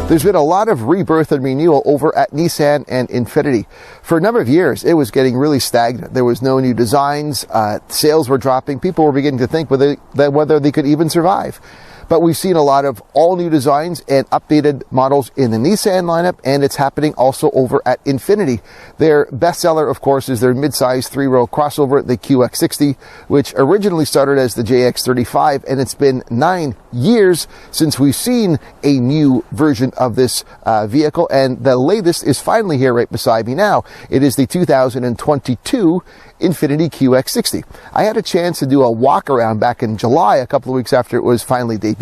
There's been a lot of rebirth and renewal over at Nissan and Infiniti. For a number of years, it was getting really stagnant. There was no new designs, sales were dropping, people were beginning to think whether they could even survive. But we've seen a lot of all new designs and updated models in the Nissan lineup, and it's happening also over at Infiniti. Their bestseller, of course, is their mid-size 3-row crossover, the QX60, which originally started as the JX35, and it's been 9 years since we've seen a new version of this vehicle, and the latest is finally here right beside me now. It is the 2022 Infiniti QX60. I had a chance to do a walk around back in July, a couple of weeks after it was finally debuted,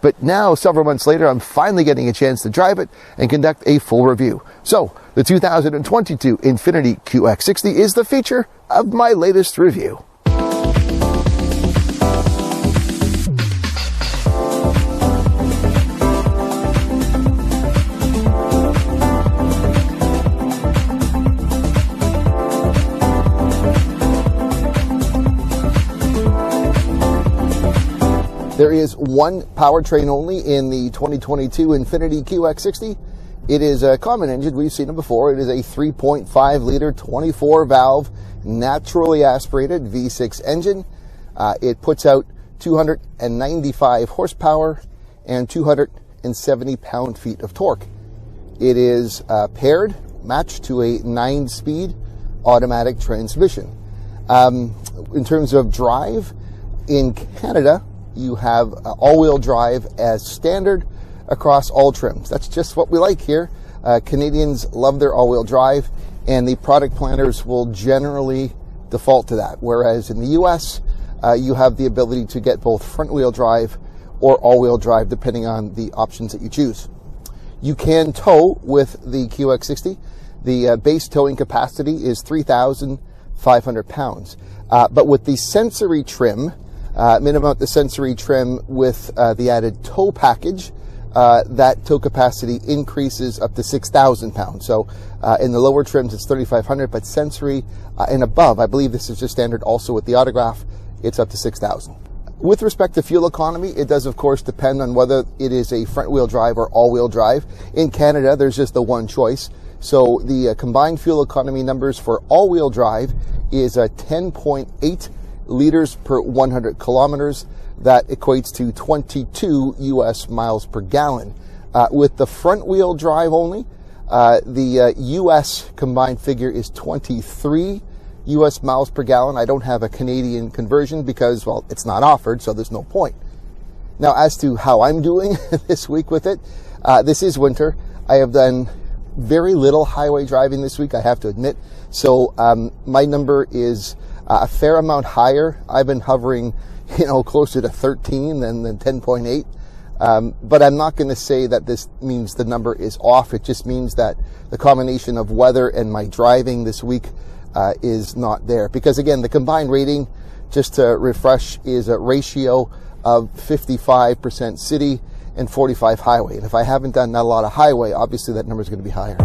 but now, several months later, I'm finally getting a chance to drive it and conduct a full review. So, the 2022 Infiniti QX60 is the feature of my latest review. There is one powertrain only in the 2022 Infiniti QX60. It is a common engine. We've seen it before. It is a 3.5 liter, 24 valve, naturally aspirated V6 engine. It puts out 295 horsepower and 270 pound-feet of torque. It is matched to a 9-speed automatic transmission. In terms of drive, in Canada, you have all-wheel drive as standard across all trims. That's just what we like here. Canadians love their all-wheel drive, and the product planners will generally default to that. Whereas in the US, you have the ability to get both front-wheel drive or all-wheel drive, depending on the options that you choose. You can tow with the QX60. The base towing capacity is 3,500 pounds. But with the sensory trim, minimum the sensory trim with the added tow package, that tow capacity increases up to 6,000 pounds. So in the lower trims, it's 3,500, but sensory and above, I believe this is just standard also with the Autograph, it's up to 6,000. With respect to fuel economy, it does, of course, depend on whether it is a front-wheel drive or all-wheel drive. In Canada, there's just the one choice. So the combined fuel economy numbers for all-wheel drive is 10.8 liters per 100 kilometers. That equates to 22 US miles per gallon. With the front wheel drive only, the US combined figure is 23 US miles per gallon. I don't have a Canadian conversion because, well, it's not offered, so there's no point. Now, as to how I'm doing this week with it, this is winter. I have done very little highway driving this week, I have to admit. So my number is a fair amount higher. I've been hovering, closer to 13 than 10.8. But I'm not going to say that this means the number is off. It just means that the combination of weather and my driving this week is not there. Because again, the combined rating, just to refresh, is a ratio of 55% city and 45 highway. And if I haven't done a lot of highway, obviously that number is going to be higher.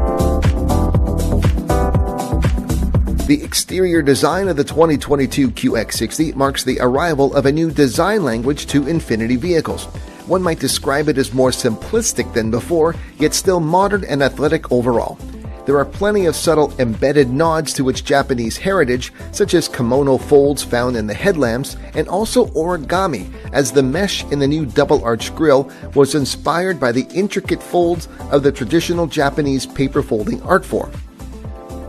The exterior design of the 2022 QX60 marks the arrival of a new design language to Infiniti vehicles. One might describe it as more simplistic than before, yet still modern and athletic overall. There are plenty of subtle embedded nods to its Japanese heritage, such as kimono folds found in the headlamps, and also origami, as the mesh in the new double-arch grille was inspired by the intricate folds of the traditional Japanese paper folding art form.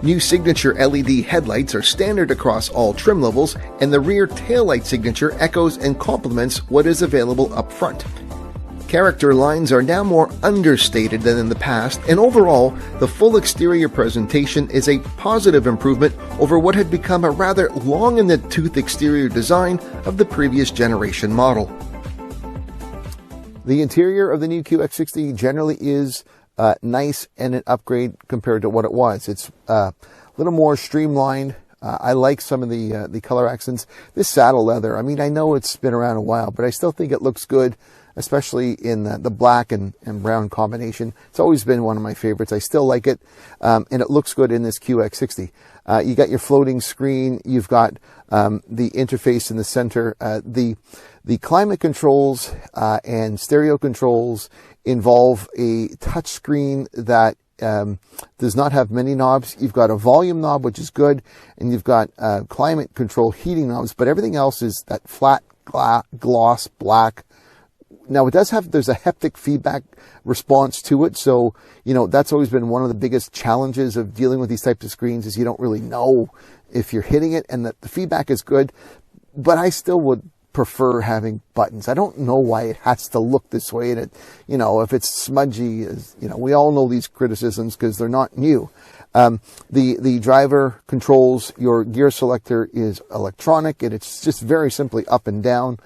New signature LED headlights are standard across all trim levels, and the rear taillight signature echoes and complements what is available up front. Character lines are now more understated than in the past, and overall, the full exterior presentation is a positive improvement over what had become a rather long-in-the-tooth exterior design of the previous generation model. The interior of the new QX60 generally is nice and an upgrade compared to what it was. It's a little more streamlined. I like some of the color accents. This saddle leather, I mean, I know it's been around a while, but I still think it looks good. especially in the black and brown combination. It's always been one of my favorites. I still like it, and it looks good in this QX60. You got your floating screen. You've got the interface in the center. The climate controls and stereo controls involve a touch screen that does not have many knobs. You've got a volume knob, which is good, and you've got climate control heating knobs, but everything else is that flat gloss black. Now there's a haptic feedback response to it, so that's always been one of the biggest challenges of dealing with these types of screens, is you don't really know if you're hitting it, and that the feedback is good, but I still would prefer having buttons. I don't know why it has to look this way, and it, if it's smudgy, we all know these criticisms because they're not new. The driver controls, your gear selector is electronic, and it's just very simply up and down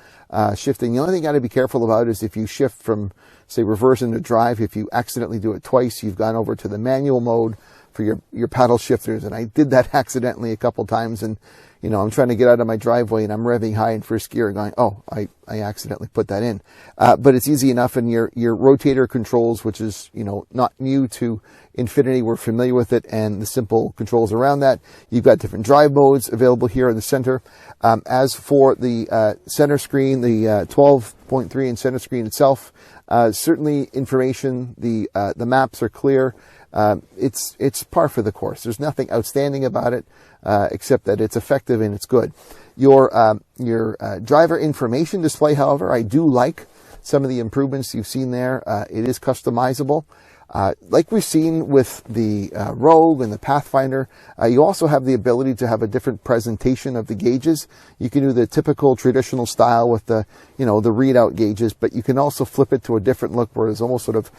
shifting. The only thing you got to be careful about is if you shift from, say, reverse into drive, if you accidentally do it twice, you've gone over to the manual mode for your paddle shifters, and I did that accidentally a couple times, and I'm trying to get out of my driveway and I'm revving high in first gear and going, oh, I accidentally put that in. But it's easy enough, and your rotator controls, which is, not new to Infiniti. We're familiar with it, and the simple controls around that. You've got different drive modes available here in the center. As for the center screen, the 12.3 inch center screen itself, certainly information, the maps are clear. It's par for the course. There's nothing outstanding about it, except that it's effective and it's good. Your driver information display, however, I do like some of the improvements you've seen there. It is customizable. Like we've seen with the Rogue and the Pathfinder, you also have the ability to have a different presentation of the gauges. You can do the typical traditional style with the readout gauges, but you can also flip it to a different look where it's almost sort of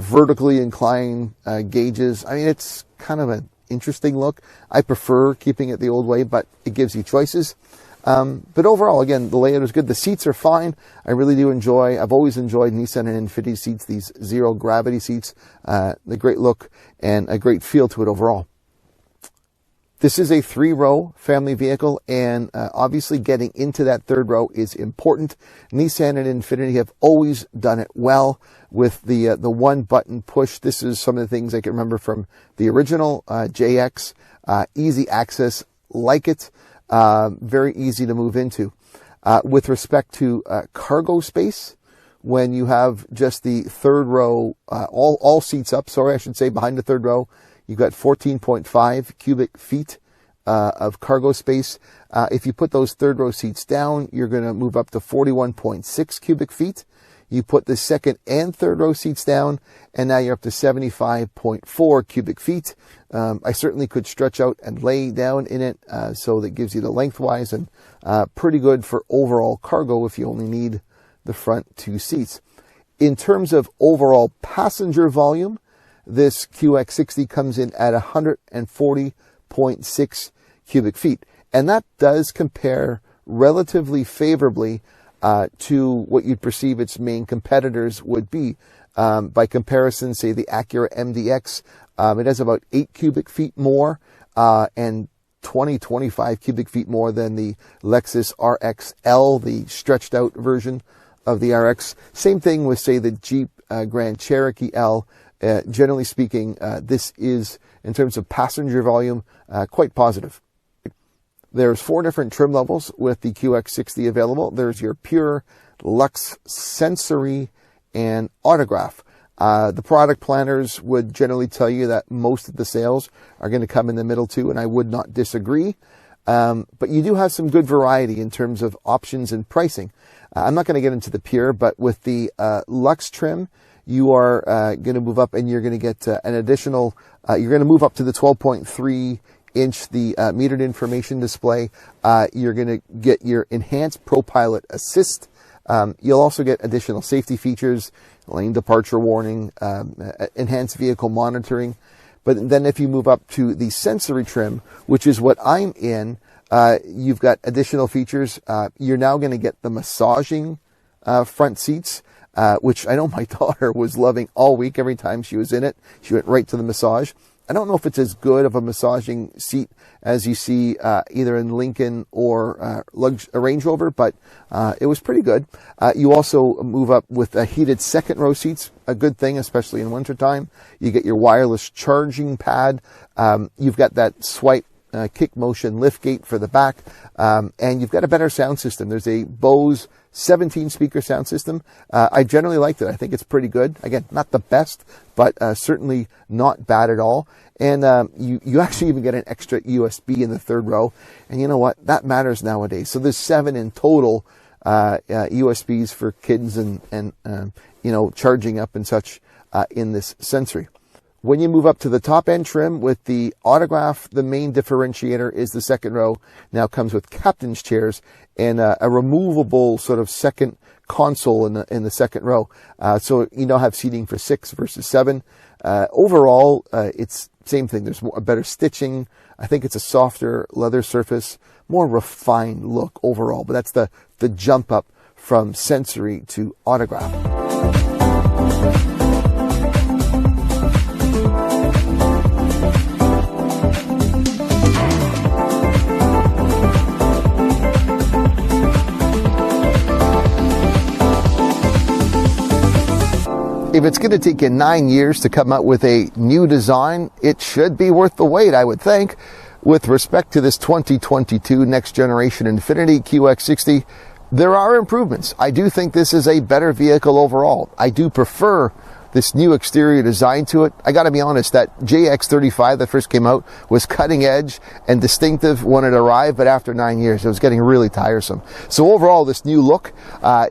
vertically inclined gauges. I mean, it's kind of an interesting look. I prefer keeping it the old way, but it gives you choices. But overall, again, the layout is good. The seats are fine. I've always enjoyed Nissan and Infiniti seats, these zero gravity seats, the great look and a great feel to it overall. This is a 3-row family vehicle, and obviously getting into that third row is important. Nissan and Infiniti have always done it well with the one button push. This is some of the things I can remember from the original JX. Easy access, like it. Very easy to move into. With respect to cargo space, when you have just the third row, all seats up, behind the third row, you've got 14.5 cubic feet of cargo space. If you put those third row seats down, you're going to move up to 41.6 cubic feet. You put the second and third row seats down, and now you're up to 75.4 cubic feet. I certainly could stretch out and lay down in it, so that gives you the lengthwise, and pretty good for overall cargo if you only need the front two seats. In terms of overall passenger volume, this QX60 comes in at 140.6 cubic feet, and that does compare relatively favorably to what you'd perceive its main competitors would be. By comparison, say the Acura MDX, it has about 8 cubic feet more and 25 cubic feet more than the Lexus RX-L, the stretched out version of the RX. Same thing with, say, the Jeep Grand Cherokee L. Generally speaking, this is, in terms of passenger volume, quite positive. There's 4 different trim levels with the QX60 available. There's your Pure, Luxe, Sensory, and Autograph. The product planners would generally tell you that most of the sales are going to come in the middle too, and I would not disagree. But you do have some good variety in terms of options and pricing. I'm not going to get into the Pure, but with the Luxe trim, you are going to move up, and you're going to get an additional, you're going to move up to the 12.3 inch, the metered information display. You're going to get your enhanced ProPilot Assist. You'll also get additional safety features, lane departure warning, enhanced vehicle monitoring. But then if you move up to the sensory trim, which is what I'm in, you've got additional features. You're now going to get the massaging front seats, which I know my daughter was loving all week. Every time she was in it, she went right to the massage. I don't know if it's as good of a massaging seat as you see either in Lincoln or Range Rover, but it was pretty good. You also move up with heated second row seats, a good thing, especially in wintertime. You get your wireless charging pad. You've got that swipe kick motion lift gate for the back, and you've got a better sound system. There's a Bose 17 speaker sound system. I generally liked it. I think it's pretty good. Again, not the best, but certainly not bad at all. And you actually even get an extra USB in the third row. And you know what? That matters nowadays. So there's 7 in total USBs for kids and you know, charging up and such in this Sensory. When you move up to the top end trim with the Autograph, the main differentiator is the second row. Now comes with captain's chairs and a removable sort of second console in the second row. So you now have seating for 6 versus 7. Overall, it's same thing. There's a better stitching. I think it's a softer leather surface, more refined look overall. But that's the jump up from Sensory to Autograph. If it's going to take you 9 years to come out with a new design, it should be worth the wait, I would think. With respect to this 2022 next generation Infiniti QX60, there are improvements. I do think this is a better vehicle overall. I do prefer this new exterior design to it. I got to be honest, that JX35 that first came out was cutting edge and distinctive when it arrived, but after 9 years, it was getting really tiresome. So overall, this new look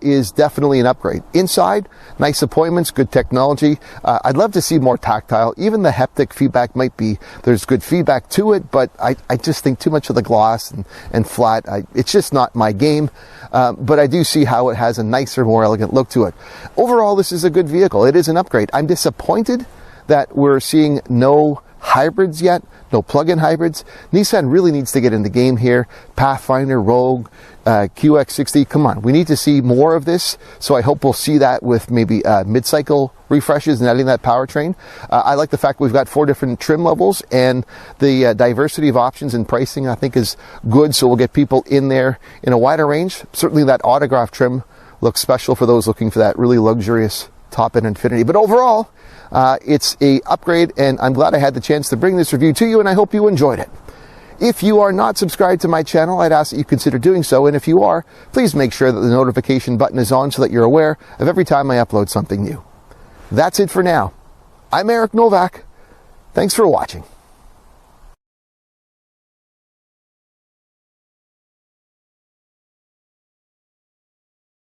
is definitely an upgrade. Inside, nice appointments, good technology. I'd love to see more tactile. Even the haptic feedback might be, there's good feedback to it, but I just think too much of the gloss and flat. It's just not my game. But I do see how it has a nicer, more elegant look to it. Overall, this is a good vehicle. It is an upgrade. I'm disappointed that we're seeing no hybrids yet, no plug-in hybrids. Nissan really needs to get in the game here. Pathfinder, Rogue, QX60, come on. We need to see more of this. So I hope we'll see that with maybe mid-cycle refreshes and adding that powertrain. I like the fact we've got 4 different trim levels, and the diversity of options and pricing I think is good. So we'll get people in there in a wider range. Certainly that Autograph trim looks special for those looking for that really luxurious top-end Infiniti. But overall, it's a upgrade, and I'm glad I had the chance to bring this review to you, and I hope you enjoyed it. If you are not subscribed to my channel, I'd ask that you consider doing so, and if you are, please make sure that the notification button is on so that you're aware of every time I upload something new. That's it for now. I'm Novak. Thanks for watching.